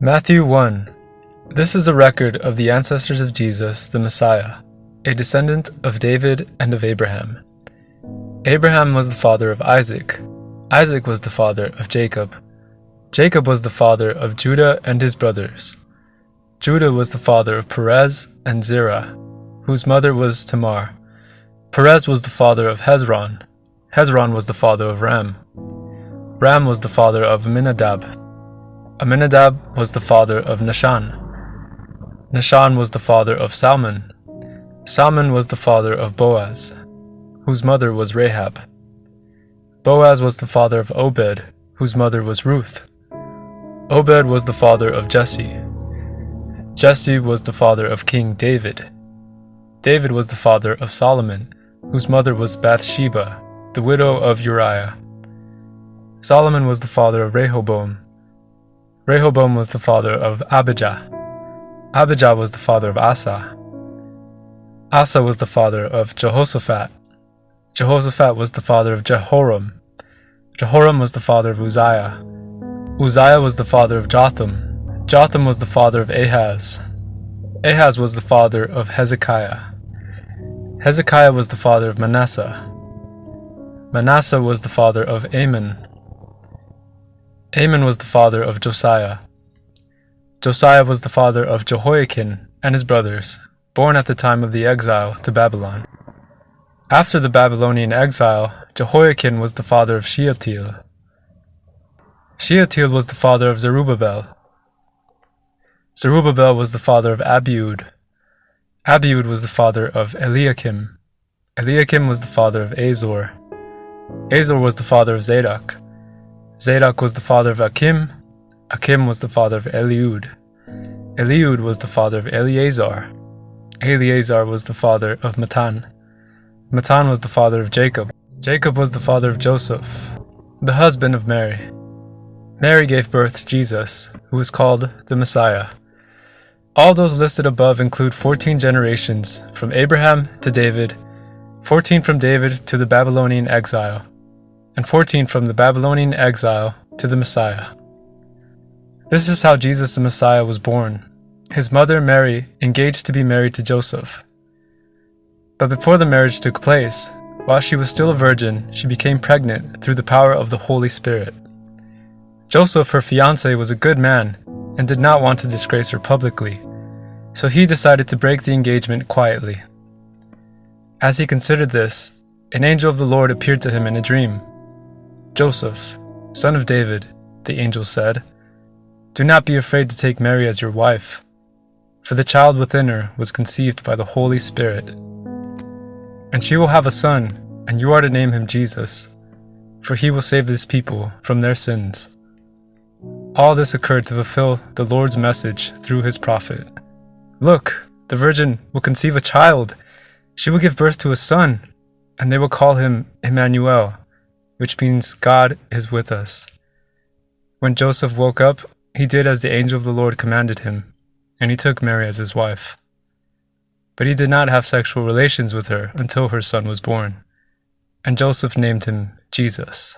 Matthew 1. This is a record of the ancestors of Jesus, the Messiah, a descendant of David and of Abraham. Abraham was the father of Isaac. Isaac was the father of Jacob. Jacob was the father of Judah and his brothers. Judah was the father of Perez and Zerah, whose mother was Tamar. Perez was the father of Hezron. Hezron was the father of Ram. Ram was the father of Amminadab. Amminadab was the father of Nahshon. Nahshon was the father of Salmon. Salmon was the father of Boaz, whose mother was Rahab. Boaz was the father of Obed, whose mother was Ruth. Obed was the father of Jesse. Jesse was the father of King David. David was the father of Solomon, whose mother was Bathsheba, the widow of Uriah. Solomon was the father of Rehoboam. Rehoboam was the father of Abijah. Abijah was the father of Asa. Asa was the father of Jehoshaphat. Jehoshaphat was the father of Jehoram. Jehoram was the father of Uzziah. Uzziah was the father of Jotham. Jotham was the father of Ahaz. Ahaz was the father of Hezekiah. Hezekiah was the father of Manasseh. Manasseh was the father of Amon. Amon was the father of Josiah. Josiah was the father of Jehoiakim and his brothers, born at the time of the exile to Babylon. After the Babylonian exile, Jehoiakim was the father of Shealtiel. Shealtiel was the father of Zerubbabel. Zerubbabel was the father of Abiud. Abiud was the father of Eliakim. Eliakim was the father of Azor. Azor was the father of Zadok. Zadok was the father of Achim. Achim was the father of Eliud. Eliud was the father of Eleazar. Eleazar was the father of Matan. Matan was the father of Jacob. Jacob was the father of Joseph, the husband of Mary. Mary gave birth to Jesus, who was called the Messiah. All those listed above include 14 generations, from Abraham to David, 14 from David to the Babylonian exile, and 14 from the Babylonian exile to the Messiah. This is how Jesus the Messiah was born. His mother Mary engaged to be married to Joseph. But before the marriage took place, while she was still a virgin, she became pregnant through the power of the Holy Spirit. Joseph, her fiancé, was a good man and did not want to disgrace her publicly, so he decided to break the engagement quietly. As he considered this, an angel of the Lord appeared to him in a dream. "Joseph, son of David," the angel said, "do not be afraid to take Mary as your wife, for the child within her was conceived by the Holy Spirit. And she will have a son, and you are to name him Jesus, for he will save his people from their sins." All this occurred to fulfill the Lord's message through his prophet. "Look, the virgin will conceive a child. She will give birth to a son, and they will call him Emmanuel, which means God is with us." When Joseph woke up, he did as the angel of the Lord commanded him, and he took Mary as his wife. But he did not have sexual relations with her until her son was born, and Joseph named him Jesus.